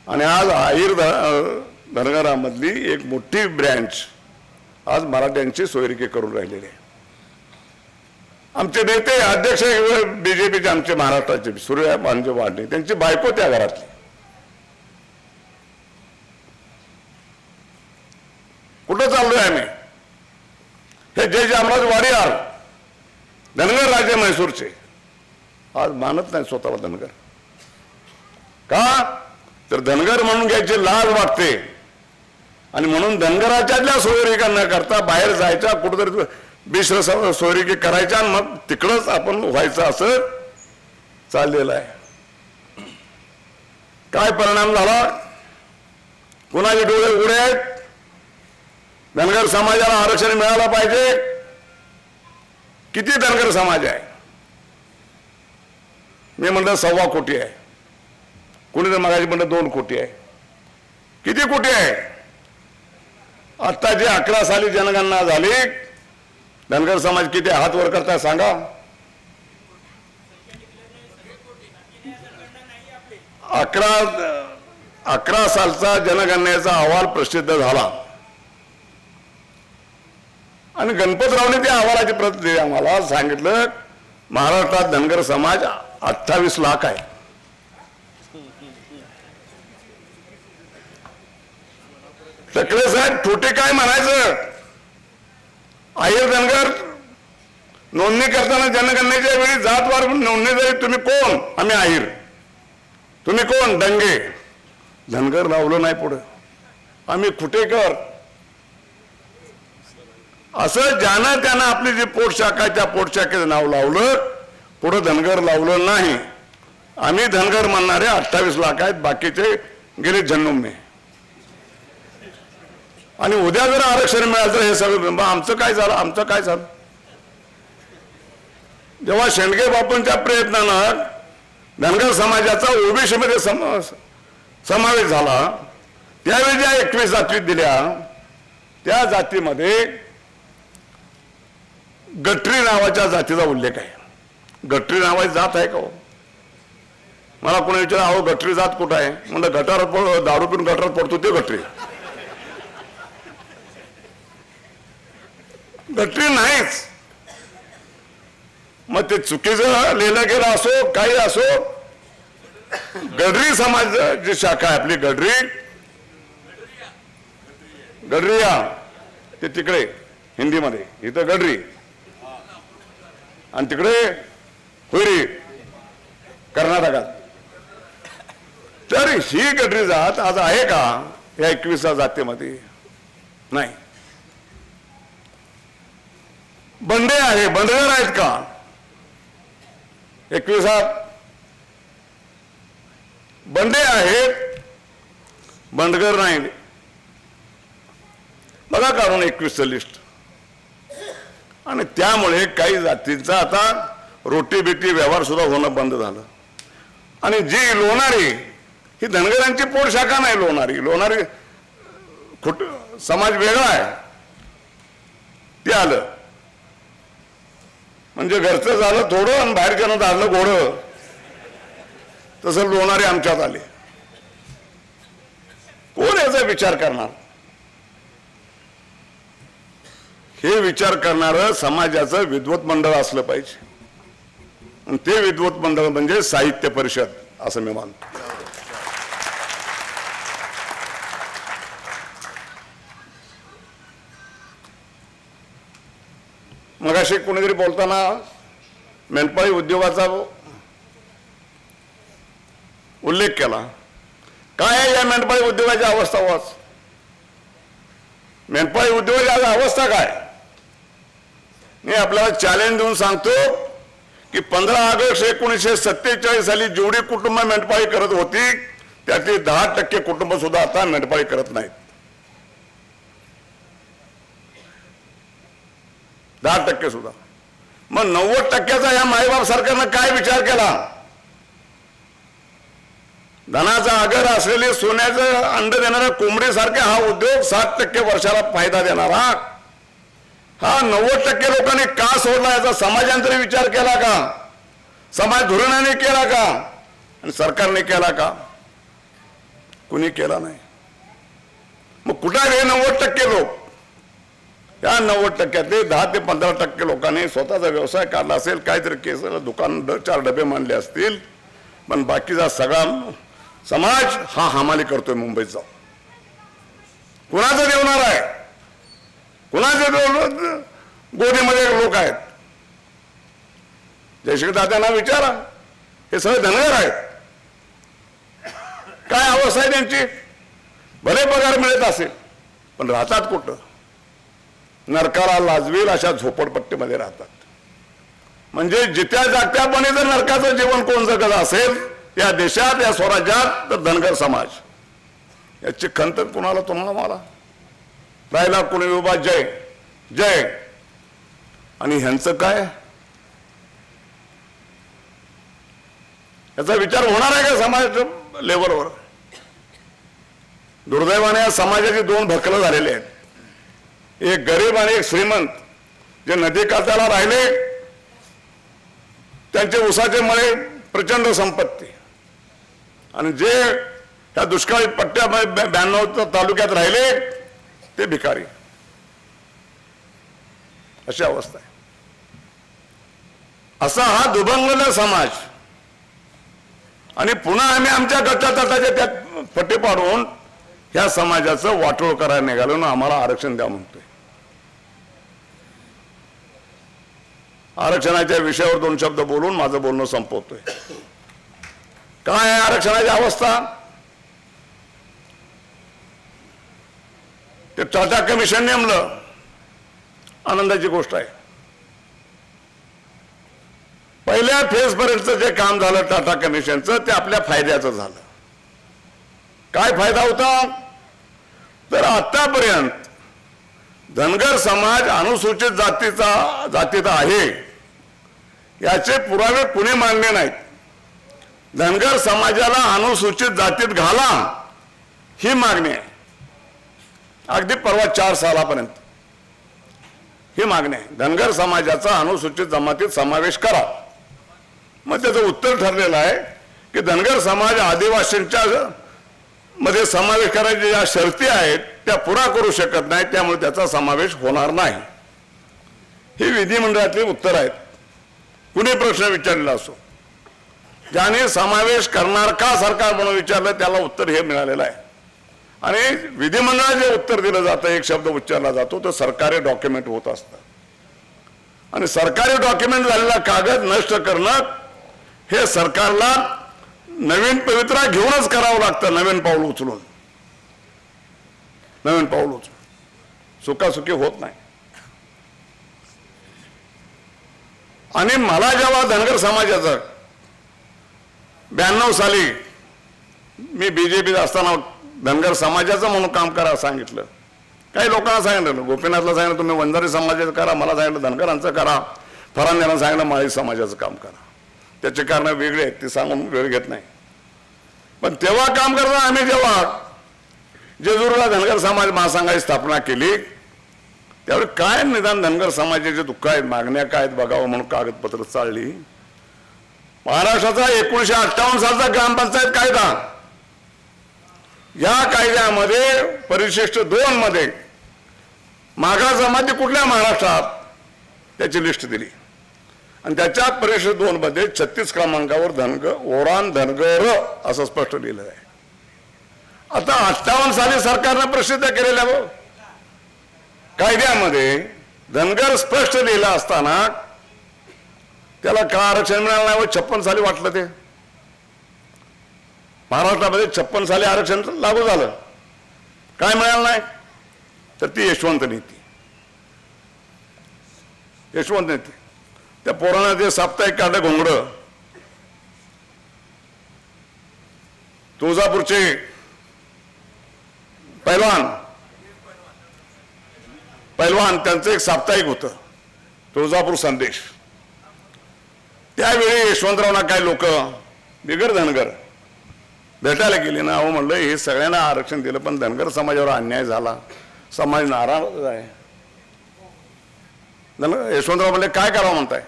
आणि आज आहिर धनगरामधली एक मोठी ब्रँच आज मराठ्यांची सोयरिकी करून राहिलेली आहे. आमचे नेते अध्यक्ष बीजेपीचे, आमचे महाराष्ट्राचे सूर्य मांजे वाढले, त्यांची बायको त्या घरातली. कुठं चाललोय आम्ही? हे जय जामराज वाडियार धनगर राजे म्हैसूरचे आज मानत नाही स्वतःला धनगर. का? तर धनगर म्हणून घ्यायची लाज वाटते. आणि म्हणून धनगराच्यातल्या सोयरिका न करता बाहेर जायच्या, कुठेतरी बिश्र सोयरिकी करायच्या आणि मग तिकडंच आपण व्हायचं, असं चाललेलं आहे. काय परिणाम झाला? कुणाचे डोळे उघडे आहेत? धनगर समाजाला आरक्षण मिळालं पाहिजे. किती धनगर समाज आहे? मी म्हणलं 1.25 कोटी आहे. कुणी तर मगाशी म्हणलं 2 कोटी आहे. किती कोटी आहे? आता जे 11 साली जनगणना झाली धनगर समाज किती हात वर करताय सांगा. 11 सालचा जनगणनेचा अहवाल प्रसिद्ध झाला आणि गणपतरावने त्या अहवालाची प्रत दिली. आम्हाला सांगितलं महाराष्ट्रात धनगर समाज 28 लाख आहे. टकले साहेब छोटे काय म्हणायचं. अहिर धनगर नोंदणी करताना जनगणनेच्या वेळी जातवार नोंदणी झाली. तुम्ही कोण? आम्ही अहिर. तुम्ही कोण? दंगे. धनगर लावलं नाही पुढे. आम्ही खुटेकर. असं ज्यानं त्यानं आपली जी पोटशाखा त्या पोटशाखेचं नाव लावलं, पुढे धनगर लावलं नाही. आम्ही धनगर म्हणणारे 28 लाख आहेत, बाकीचे गेले जन्मने. आणि उद्या जर आरक्षण मिळालं तर हे सगळं आमचं काय झालं? आमचं काय झालं? जेव्हा शेंडगे बापूंच्या प्रयत्नानं धनगर समाजाचा ओबीसी मध्ये समावेश झाला, त्यावेळी ज्या 21 जाती दिल्या त्या जातीमध्ये गटरी नावाच्या जातीचा उल्लेख आहे. गटरी नावाची जात आहे का हो? मला कोणी विचार, अहो गटरी जात कुठं आहे? म्हणजे गटारात दारू पिऊन गटारात पडतो ते गटरी. गटरी नाहीच. मग ते चुकीचं लिहिलं गेलं असो, काही असो, गडरी समाज जी शाखा आहे आपली, गडरिया ते तिकडे हिंदीमध्ये, इथं गडरी आणि तिकडे हुरी कर्नाटकात. तर ही गडरी जात आज आहे का या 21 जातीमध्ये? नाही. बंडे आहे, बंडगर आहेत का 21? बंडे आहेत, बंडगर नाही. बघा काढून 21 लिस्ट. आणि त्यामुळे काही जातींचा आता रोटी बेटी व्यवहार सुद्धा होणं बंद झालं. आणि जी लोणारी ही धनगरांची पोट शाखा नाही. लोणारी समाज वेगळा आहे, ते आलं म्हणजे घरचं झालं थोडं आणि बाहेरच्यानं झालं घोडं. तसं लोणारे आमच्यात आले. कोण याचा विचार करणार? हे विचार करणारं समाजाचं विद्वत मंडळ असलं पाहिजे. ते विद्वत मंडळ म्हणजे साहित्य परिषद असं मी मानतो. मगाशी कोणीतरी बोलताना मेंढपाळी उद्योगाचा उल्लेख केला. काय आहे या मेंढपाळी उद्योगाची अवस्था? वाच. मेंढपाळी उद्योगाची अवस्था काय? मी आपल्याला चॅलेंज देऊन सांगतो की 15 ऑगस्ट 1947 साली जेवढी कुटुंब मेंढपाळी करत होती त्यातली 10% कुटुंब सुद्धा आता मेंढपाळी करत नाहीत. 10% सुद्धा. मग 90% या मायबाप सरकारनं काय विचार केला? धनाचा आगर असलेले सोन्याचं अंड देणाऱ्या कोंबडीसारखे हा उद्योग 7% वर्षाला फायदा देणारा हा 90% लोकांनी का सोडला? याचा समाजाने तरी विचार केला का? समाज धोरणाने केला का? आणि सरकारने केला का? कुणी केला नाही. मग कुठे हे 90% लोक? या 90%तले 10 ते 15% लोकांनी स्वतःचा व्यवसाय काढला असेल, काहीतरी केसला दुकान 4 डबे मांडले असतील, पण बाकीचा सगळा समाज हा हमाली करतोय मुंबईत जाऊन. कुणाचं देवणार आहे? कुणाचे गोदीमध्ये लोक आहेत? जयशंकर दादांना विचारा, हे सगळे धनगर आहेत. काय अवस्था आहे त्यांची? भले पगार मिळत असेल पण राहतात कुठं? नरकाला लाजवेल अशा झोपडपट्टीमध्ये राहतात. म्हणजे जित्या जागत्यापणे जर नरकाचं जीवन कोण जगत असेल या देशात, या स्वराज्यात, तर धनगर समाज. याची खंत कुणाला? तुम्हाला, मला. राहिला कोणी विभा जय जय. आणि ह्यांचं काय? याचा विचार होणार आहे का समाज लेवलवर? दुर्दैवाने या समाजाची 2 भकलं झालेले आहेत. एक गरीब आणि एक श्रीमंत. जे नदी काठाला राहिले त्यांचे उसाचे मळे प्रचंड संपत्ती, आणि जे त्या दुष्काळी पट्ट्यामध्ये 92 तालुक्यात राहिले ते भिकारी, अशी अवस्था आहे. असा हा दुभंगलेला समाज, आणि पुन्हा आम्ही आमच्या गच्च्या तटाच्या त्यात फटे पाडून ह्या समाजाचं वाटोळ करायला निघालो ना आम्हाला आरक्षण द्या म्हणतोय. आरक्षणाच्या विषयावर 2 शब्द बोलून माझं बोलणं संपवतोय. काय आहे आरक्षणाची अवस्था? ते टाटा कमिशन नेमलं, आनंदाची गोष्ट आहे. पहिल्या फेज पर्यंतचं जे काम झालं टाटा कमिशनचं ते आपल्या फायद्याचं झालं. काय फायदा होता? तर आतापर्यंत धनगर समाज अनुसूचित जातीचा आहे याचे पुरावे कुणी मानले नाहीत. धनगर समाजाला अनुसूचित जातीत घाला ही मागणी आहे. अगदी परवा 4 सालापर्यंत ही मागणी आहे, धनगर समाजाचा अनुसूचित जमातीत समावेश करा. मग त्याचं उत्तर ठरलेलं आहे की धनगर समाज आदिवासींच्या मध्ये समावेश करायच्या ज्या शर्ती आहेत त्या पुरा करू शकत नाही, त्यामुळे त्याचा समावेश होणार नाही. ही विधिमंडळातली उत्तर आहेत. कुणी प्रश्न विचारलेला असो, ज्याने समावेश करणार का सरकार म्हणून विचारलं त्याला उत्तर हे मिळालेलं आहे. आणि विधिमंडळात जे उत्तर दिलं जातं, एक शब्द उच्चारला जातो, तर सरकारी डॉक्युमेंट होत असतं. आणि सरकारी डॉक्युमेंट झालेला कागद नष्ट करणं हे सरकारला नवीन पवित्रा घेऊनच करावं लागतं. नवीन पाऊल उचलून सुखासुखी होत नाही. आणि मला जेव्हा धनगर समाजाचं 92 साली मी बीजेपीत असताना धनगर समाजाचं म्हणून काम करायला सांगितलं. काही लोकांना सांगितलं, गोपीनाथला सांगितलं तुम्ही वंजारी समाजाचं करा, मला सांगितलं धनगरांचं करा, फरांद्यांना सांगितलं माळी समाजाचं काम करा. त्याचे कारण वेगळे आहेत, ते सांगून वेळ घेत नाही. पण तेव्हा काम करताना आम्ही जेव्हा जेजुरीला धनगर समाज महासंघाची स्थापना केली त्यावेळी काय निदान धनगर समाजाचे दुःख आहेत, मागण्या काय आहेत बघावं म्हणून कागदपत्र चालली. महाराष्ट्राचा 1958 सालचा ग्रामपंचायत कायदा, या कायद्यामध्ये परिशिष्ट 2 मध्ये मागास जमाती कुठल्या महाराष्ट्रात त्याची लिस्ट दिली, आणि त्याच्या परिशिष्ट 2 मध्ये 36 क्रमांकावर ओरान धनगर असं स्पष्ट लिहिलं आहे. आता 58 साली सरकारनं प्रसिद्ध केलेल्या कायद्यामध्ये धनगर स्पष्ट लिहिलं असताना त्याला का आरक्षण मिळालं नाही? 56 साली वाटलं ते. महाराष्ट्रामध्ये 56 साली आरक्षण लागू झालं, काय मिळालं नाही? तर ती यशवंत नीती. त्या पोरानं जे साप्ताहिक काढलं घोंगडं, तुळजापूरचे पैलवान त्यांचं एक साप्ताहिक होतं तुळजापूर संदेश. त्यावेळी यशवंतरावना काय लोक बिगर धनगर भेटायला गेले ना, अहो म्हणलं हे सगळ्यांना आरक्षण दिलं पण धनगर समाजावर अन्याय झाला, समाज नाराज आहे. यशवंतराव म्हणले काय करावं म्हणताय?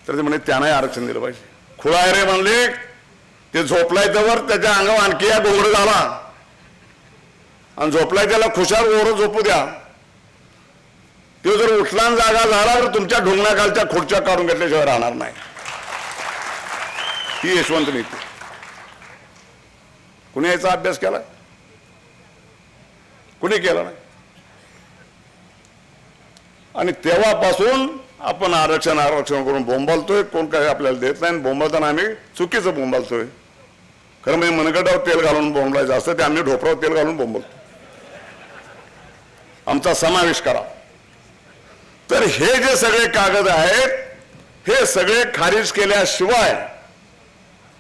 तर ते म्हणले त्यांनाही आरक्षण दिलं पाहिजे. खुळाय रे म्हणले, ते झोपलाय त्यावर त्याच्या अंगावर आणखी या गोंगड झाला, आणि झोपलाय त्याला खुशाल ओर झोपू द्या. तो जर उठला जागा झाला तर तुमच्या ढोंगणाखालच्या खुर्च्या काढून घेतल्याशिवाय राहणार नाही. ही यशवंत नीती. कुणी याचा अभ्यास केला? कुणी केला नाही. आणि तेव्हापासून आपण आरक्षण करून बोंबालतोय. कोण काय आपल्याला देत नाही. बोंबालताना आम्ही चुकीचं बोंबालतोय. खरं म्हणजे मनगटावर तेल घालून बोंबलायचं असतं, ते आम्ही ढोपरावर तेल घालून बोंबलतो. आमचा समावेश करा. तर हे जे सगळे कागद आहेत हे सगळे खारिज केल्याशिवाय,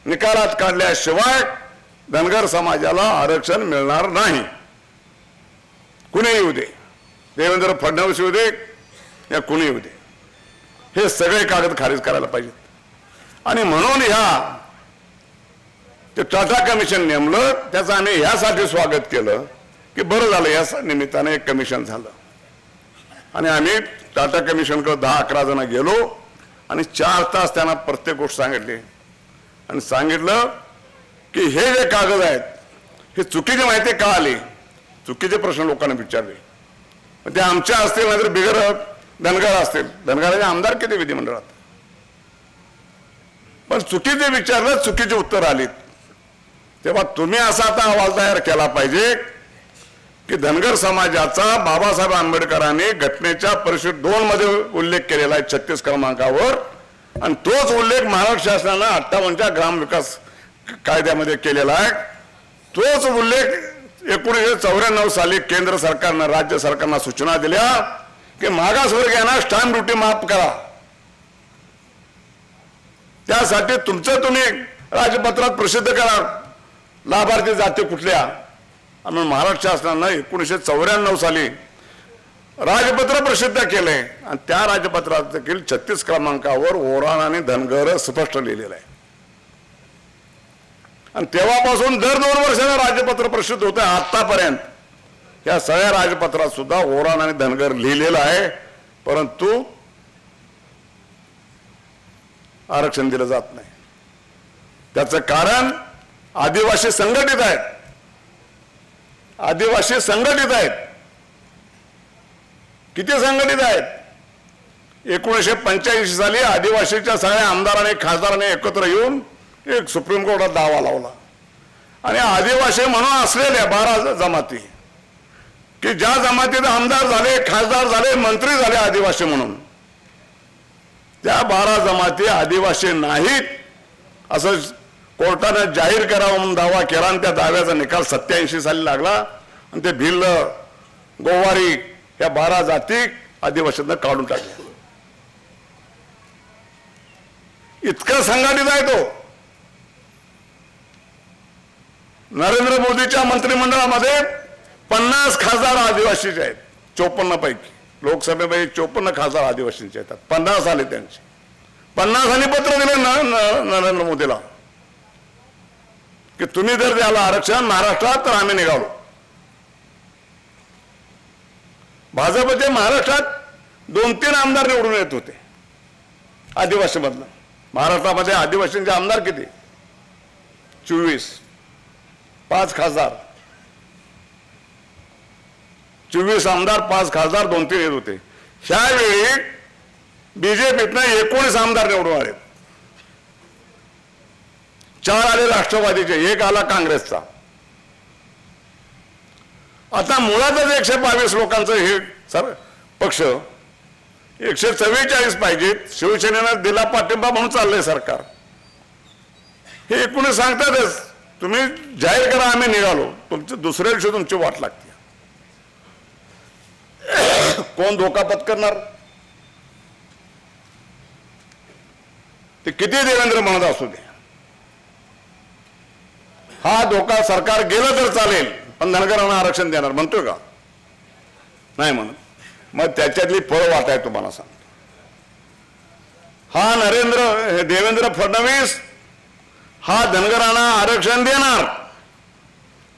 निकालात काढल्याशिवाय धनगर समाजाला आरक्षण मिळणार नाही. कुणी येऊ दे, देवेंद्र फडणवीस येऊ दे या कुणी येऊ दे, हे सगळे कागद खारिज करायला पाहिजेत. आणि म्हणून ते टाटा कमिशन नेमलं. त्याचं आम्ही ह्यासाठी स्वागत केलं की बरं झालं या निमित्ताने एक कमिशन झालं. आणि आम्ही टाटा कमिशनकडे 10-11 जण गेलो आणि 4 तास त्यांना प्रत्येक गोष्ट सांगितली आणि सांगितलं की हे जे कागद आहेत हे चुकीची माहिती का आली, चुकीचे प्रश्न लोकांना विचारले, ते आमच्या असतील नाहीतर बिगर धनगर असतील, धनगराचे आमदार किती विधिमंडळात, पण चुकीचे विचारलं, चुकीची उत्तर आलीत. तेव्हा तुम्ही असा आता अहवाल तयार केला पाहिजे की धनगर समाजाचा बाबासाहेब आंबेडकरांनी घटनेच्या परिशिष्ट 2 मध्ये उल्लेख केलेला आहे 36 क्रमांकावर, आणि तोच उल्लेख महाराष्ट्र शासनानं 58च्या ग्रामविकास कायद्यामध्ये केलेला आहे. तोच उल्लेख 1994 साली केंद्र सरकारनं राज्य सरकारना सूचना दिल्या की मागासवर्गीयांना स्टॅम्प ड्युटी माफ करा. त्यासाठी तुमचं तुम्ही राजपत्रात प्रसिद्ध करा लाभार्थी जाती कुठल्या, आणि महाराष्ट्र शासनानं 1994 साली राजपत्र प्रसिद्ध केले आणि त्या राजपत्रात देखील 36 क्रमांकावर ओराण आणि धनगर स्पष्ट लिहिलेलं आहे. आणि तेव्हापासून दर 2 वर्षाला राजपत्र प्रसिद्ध होतं. आतापर्यंत या सगळ्या राजपत्रात सुद्धा ओराण आणि धनगर लिहिलेलं आहे, परंतु आरक्षण दिलं जात नाही. त्याचं कारण आदिवासी संघटित आहेत, आदिवासी संघटित आहेत. किती संघटित आहेत? 1985 साली आदिवासीच्या सगळ्या आमदारांनी खासदारांनी एकत्र येऊन एक सुप्रीम कोर्टात दावा लावला आणि आदिवासी म्हणून असलेल्या 12 जमाती की ज्या जमातीत आमदार झाले, खासदार झाले, मंत्री झाले आदिवासी म्हणून, त्या 12 जमाती आदिवासी नाहीत असं कोर्टाने जाहीर करावं म्हणून दावा केला आणि त्या दाव्याचा निकाल 87 साली लागला आणि ते भिल्ल, गोवारी या 12 जाती आदिवासींना काढून टाकल्या. इतकं संघटित आहे तो. नरेंद्र मोदीच्या मंत्रिमंडळामध्ये 50 खासदार आदिवासीचे आहेत. 54 पैकी लोकसभेमध्ये 54 खासदार आदिवासींचे येतात. 50 आले त्यांचे. 50 पत्र दिले नरेंद्र मोदीला की तुम्ही जर द्याला आरक्षण महाराष्ट्रात तर आम्ही निघालो. भाजपचे महाराष्ट्रात 2-3 आमदार निवडून येत होते आदिवासी मधलं. महाराष्ट्रामध्ये आदिवासींचे आमदार किती? 24. 5 खासदार, 24 आमदार, 5 खासदार, 2-3 येत होते. ह्यावेळी बीजेपीतनं 19 आमदार निवडून आले. 4 आले राष्ट्रवादीचे, 1 आला काँग्रेसचा. आता मुळातच 122 लोकांचं हे पक्ष 144 पाहिजेत. शिवसेनेनं दिला पाठिंबा म्हणून चाललंय सरकार. हे एकूण सांगतातच तुम्ही जाहीर करा आम्ही निघालो. तुमचं दुसऱ्या दिवशी तुमची वाट लागते. कोण धोका पत्करणार? ते किती देवेंद्र म्हणत असू दे, हा धोका सरकार गेलं तर चालेल पण धनगरांना आरक्षण देणार म्हणतोय का? नाही म्हणत. मग त्याच्यातली फळ वाट आहे तुम्हाला सांगतो. हा देवेंद्र फडणवीस हा धनगरांना आरक्षण देणार,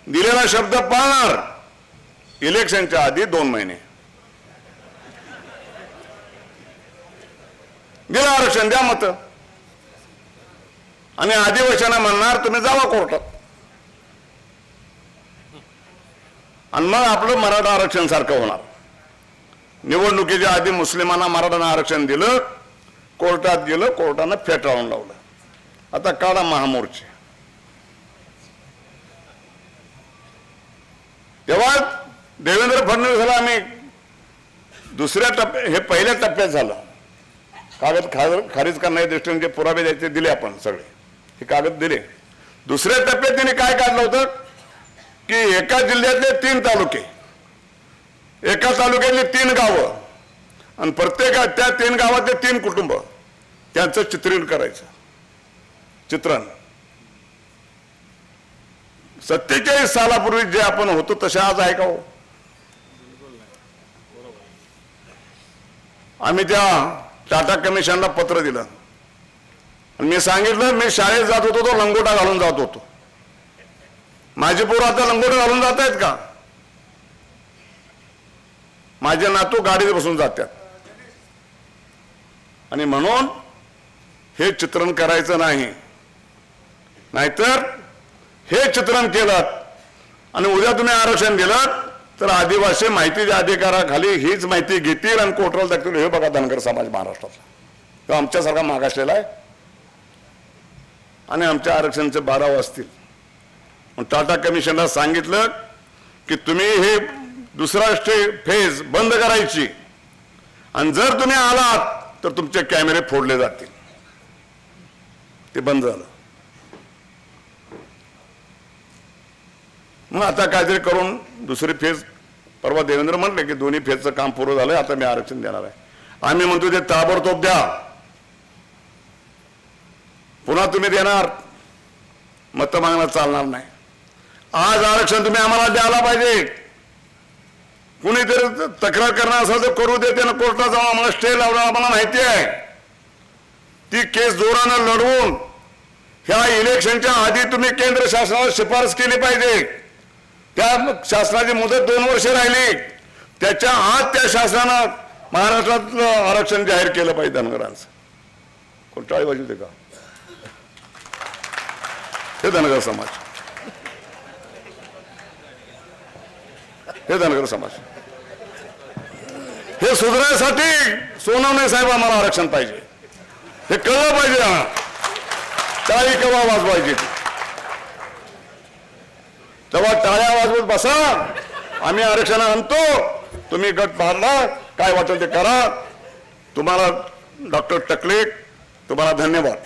दिलेला शब्द पाळणार. इलेक्शनच्या आधी 2 महिने दिलं आरक्षण, द्या मत, आणि आदिवासींना म्हणणार तुम्ही जावा कोर्टात, आणि मग आपलं मराठा आरक्षण सारखं होणार. निवडणुकीच्या आधी मुस्लिमांना मराठ्यांना आरक्षण दिलं, कोर्टात गेलं, कोर्टानं फेटाळून लावलं. आता काढा महामोर्चे. तेव्हा देवेंद्र फडणवीसला आम्ही दुसऱ्या टप्प्यात, हे पहिल्या टप्प्यात झालं, कागद खारिज करण्याच्या दृष्टीने जे पुरावे द्यायचे दिले आपण सगळे, हे कागद दिले. दुसऱ्या टप्प्यात त्यांनी काय काढलं होतं की एका जिल्ह्यातले 3 तालुके, एका तालुक्यातली 3 गावं, आणि प्रत्येक त्या 3 गावातले 3 कुटुंब, त्यांचं चित्रण करायचं. चित्रण 47 सालापूर्वी जे आपण होतो तसे आज आहे का हो? आम्ही त्या टाटा कमिशनला पत्र दिलं आणि मी सांगितलं, मी शाळेत जात होतो तो लंगोटा घालून जात होतो. माझी पोरं आता लंगोटा घालून जात आहेत का? माझे नातू गाडीत बसून जातात. आणि म्हणून हे चित्रण करायचं नाही. नाहीतर हे चित्रण केलं आणि उद्या तुम्ही आरक्षण दिलं तर आदिवासी माहितीच्या अधिकाराखाली हीच माहिती घेतील आणि कोर्टाला दाखतील. हे बघा धनगर समाज महाराष्ट्रातला तो आमच्यासारखा मागासलेला आहे आणि आमच्या आरक्षणाचे 12 वाजतील. टाटा कमिशनला सांगितलं की तुम्ही हे दुसरा फेज बंद करायची आणि जर तुम्ही आलात तर तुमचे कॅमेरे फोडले जातील. ते बंद झालं. मग आता काहीतरी करून दुसरी फेज परवा देवेंद्र म्हटले की दोन्ही फेजचं काम पूर्ण झालंय, आता मी आरक्षण देणार आहे. आम्ही म्हणतो ते ताबडतोब द्या. पुन्हा तुम्ही देणार, मत मागणं चालणार नाही. आज आरक्षण तुम्ही आम्हाला द्यायला पाहिजे. कुणीतरी तक्रार करणार असेल तर करू देते ना, कोर्टात जाऊन आम्हाला स्टे लावणार. आम्हाला माहिती आहे ती केस जोरानं लढवून ह्या इलेक्शनच्या आधी तुम्ही केंद्र शासनाला शिफारस केली पाहिजे. त्या शासनाची मुदत 2 वर्ष राहिली, त्याच्या आत त्या शासनानं महाराष्ट्रातलं आरक्षण जाहीर केलं पाहिजे धनगरांचं. कोण टाळी वाजवते का? हे धनगर समाज, हे धनगर समाज, हे सुधारण्यासाठी सोनवणे साहेब आम्हाला आरक्षण पाहिजे. हे कळलं पाहिजे. टाळी केव्हा वाजवायची तेव्हा टाळ्या वाजवत बसा. आम्ही आरक्षण आणतो, तुम्ही गट पाडला, काय वाटेल ते करा. तुम्हाला डॉक्टर टकले, तुम्हाला धन्यवाद.